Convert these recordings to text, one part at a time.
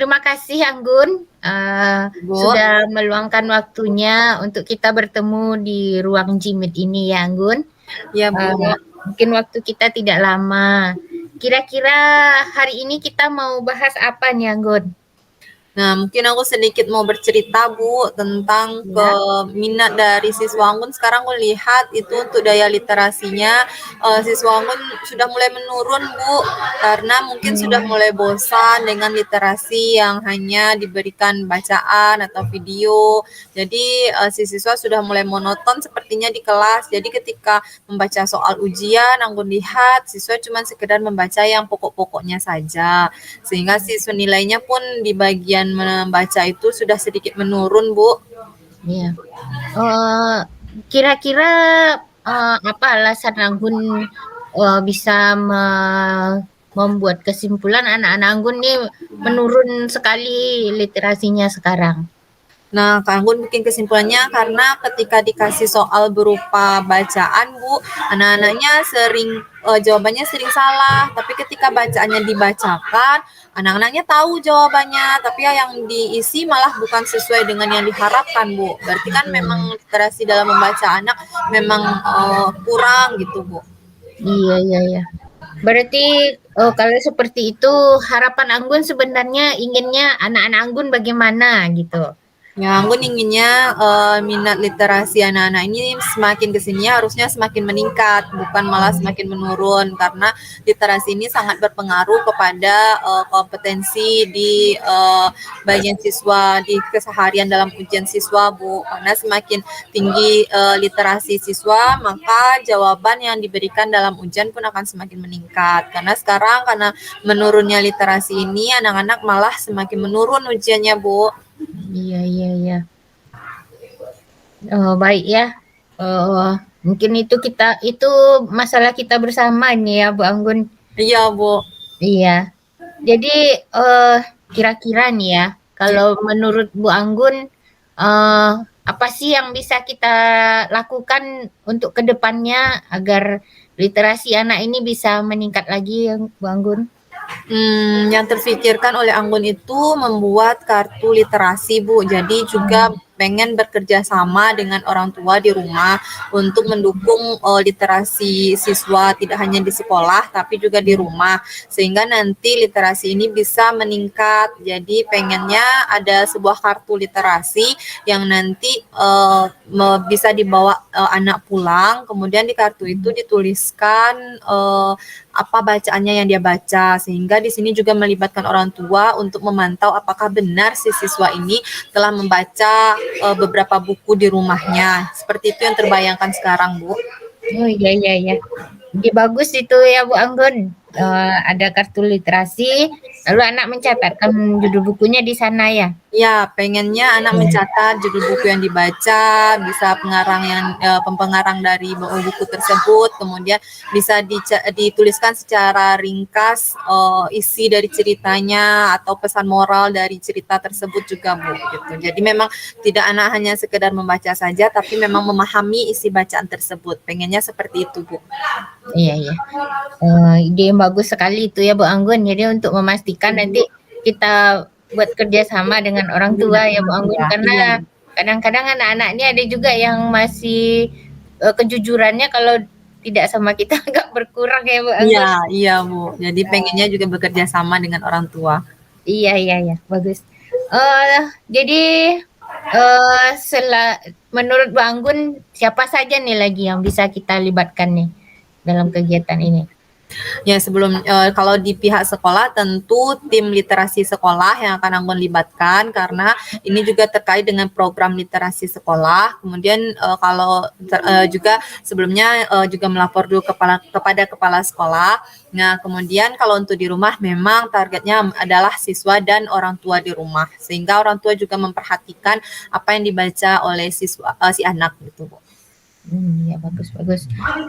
terima kasih Anggun Bu. sudah meluangkan waktunya untuk kita bertemu di ruang Jimit ini ya Anggun. Ya Bu. Mungkin waktu kita tidak lama. Kira-kira hari ini kita mau bahas apa nih Anggun? Nah, mungkin aku sedikit mau bercerita Bu tentang minat dari siswa Anggun. Sekarang aku lihat itu untuk daya literasinya siswa Anggun sudah mulai menurun Bu, karena mungkin sudah mulai bosan dengan literasi yang hanya diberikan bacaan atau video. Jadi siswa sudah mulai monoton sepertinya di kelas. Jadi ketika membaca soal ujian, Anggun lihat siswa cuma sekedar membaca yang pokok-pokoknya saja, sehingga siswa nilainya pun di bagian membaca itu sudah sedikit menurun Bu. Iya. Kira-kira apa alasan Anggun bisa membuat kesimpulan anak-anak Anggun nih menurun sekali literasinya sekarang? Nah, Kak Anggun bikin kesimpulannya karena ketika dikasih soal berupa bacaan, Bu, anak-anaknya sering jawabannya sering salah. Tapi ketika bacaannya dibacakan, anak-anaknya tahu jawabannya, tapi yang diisi malah bukan sesuai dengan yang diharapkan, Bu. Berarti kan memang literasi dalam membaca anak memang kurang gitu, Bu. Iya. Berarti kalau seperti itu harapan Anggun sebenarnya inginnya anak-anak Anggun bagaimana gitu? Ya, Anggun inginnya minat literasi anak-anak ini semakin kesini harusnya semakin meningkat, bukan malah semakin menurun, karena literasi ini sangat berpengaruh kepada kompetensi di bagian siswa, di keseharian dalam ujian siswa, Bu. Karena semakin tinggi literasi siswa, maka jawaban yang diberikan dalam ujian pun akan semakin meningkat. Karena sekarang karena menurunnya literasi ini, anak-anak malah semakin menurun ujiannya, Bu. Iya. Baik ya. Mungkin itu masalah kita bersama nih ya Bu Anggun. Iya Bu. Iya. Jadi kira-kira nih ya, kalau menurut Bu Anggun apa sih yang bisa kita lakukan untuk kedepannya agar literasi anak ini bisa meningkat lagi ya Bu Anggun? Yang terfikirkan oleh Anggun itu membuat kartu literasi Bu. Jadi juga pengen bekerja sama dengan orang tua di rumah untuk mendukung literasi siswa tidak hanya di sekolah tapi juga di rumah, sehingga nanti literasi ini bisa meningkat. Jadi pengennya ada sebuah kartu literasi yang nanti bisa dibawa anak pulang, kemudian di kartu itu dituliskan apa bacaannya yang dia baca, sehingga di sini juga melibatkan orang tua untuk memantau apakah benar si siswa ini telah membaca beberapa buku di rumahnya. Seperti itu yang terbayangkan sekarang, Bu. Oh iya. Jadi bagus itu ya Bu Anggun. Ada kartu literasi, lalu anak mencatatkan judul bukunya di sana ya? Ya, pengennya anak mencatat judul buku yang dibaca, bisa pempengarang dari buku tersebut, kemudian bisa dituliskan secara ringkas isi dari ceritanya atau pesan moral dari cerita tersebut juga Bu. Gitu. Jadi memang tidak anak hanya sekedar membaca saja, tapi memang memahami isi bacaan tersebut. Pengennya seperti itu Bu. Iya. Ide yang bagus sekali itu ya Bu Anggun. Jadi untuk memastikan nanti kita buat kerjasama dengan orang tua ya Bu Anggun, karena kadang-kadang anak-anak ini ada juga yang masih kejujurannya kalau tidak sama kita agak berkurang ya Bu Anggun. Iya Bu. Jadi pengennya juga bekerja sama dengan orang tua. Iya, bagus. Jadi menurut Bu Anggun siapa saja nih lagi yang bisa kita libatkan nih dalam kegiatan ini? Ya, kalau di pihak sekolah tentu tim literasi sekolah yang akan Anggun libatkan, karena ini juga terkait dengan program literasi sekolah. Kemudian juga sebelumnya juga melapor dulu kepada kepala sekolah. Nah, kemudian kalau untuk di rumah memang targetnya adalah siswa dan orang tua di rumah, sehingga orang tua juga memperhatikan apa yang dibaca oleh si anak gitu, Bu. Ya bagus.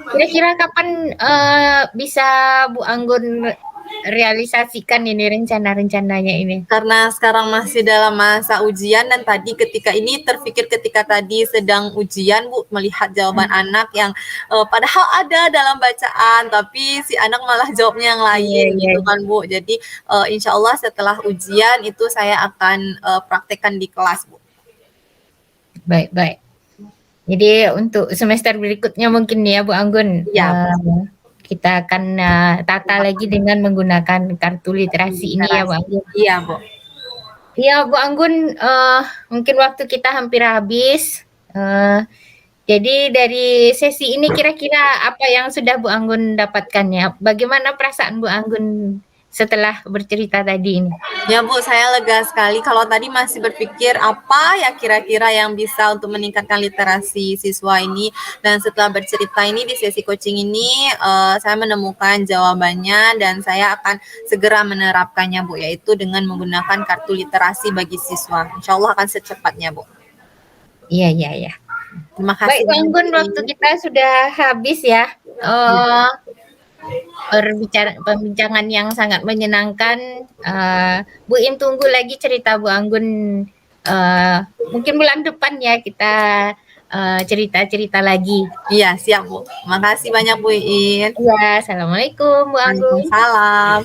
Kira-kira kapan bisa Bu Anggun realisasikan ini rencana-rencananya ini? Karena sekarang masih dalam masa ujian dan tadi ketika ini terpikir ketika tadi sedang ujian Bu, melihat jawaban anak yang padahal ada dalam bacaan tapi si anak malah jawabnya yang lain Iya, gitu iya. kan Bu. Jadi insya Allah setelah ujian itu saya akan praktekkan di kelas Bu. Baik, baik. Jadi untuk semester berikutnya mungkin ya Bu Anggun, Iya. kita akan tata lagi dengan menggunakan kartu literasi ini ya Bu Anggun. Iya Bu. Iya Bu Anggun, mungkin waktu kita hampir habis. Jadi dari sesi ini kira-kira apa yang sudah Bu Anggun dapatkan ya? Bagaimana perasaan Bu Anggun setelah bercerita tadi ini? Ya Bu, saya lega sekali. Kalau tadi masih berpikir apa ya kira-kira yang bisa untuk meningkatkan literasi siswa ini. Dan setelah bercerita ini di sesi coaching ini, saya menemukan jawabannya dan saya akan segera menerapkannya Bu, yaitu dengan menggunakan kartu literasi bagi siswa. Insya Allah akan secepatnya Bu. Iya, iya, iya. Terima Baik kasih. Bu Anggun, waktu kita sudah habis ya. Pembincangan yang sangat menyenangkan. Bu Im tunggu lagi cerita Bu Anggun. Mungkin bulan depan ya kita cerita-cerita lagi. Iya, siap Bu. Makasih banyak Bu Iin. Ya, assalamualaikum Bu Anggun. Waalaikumsalam.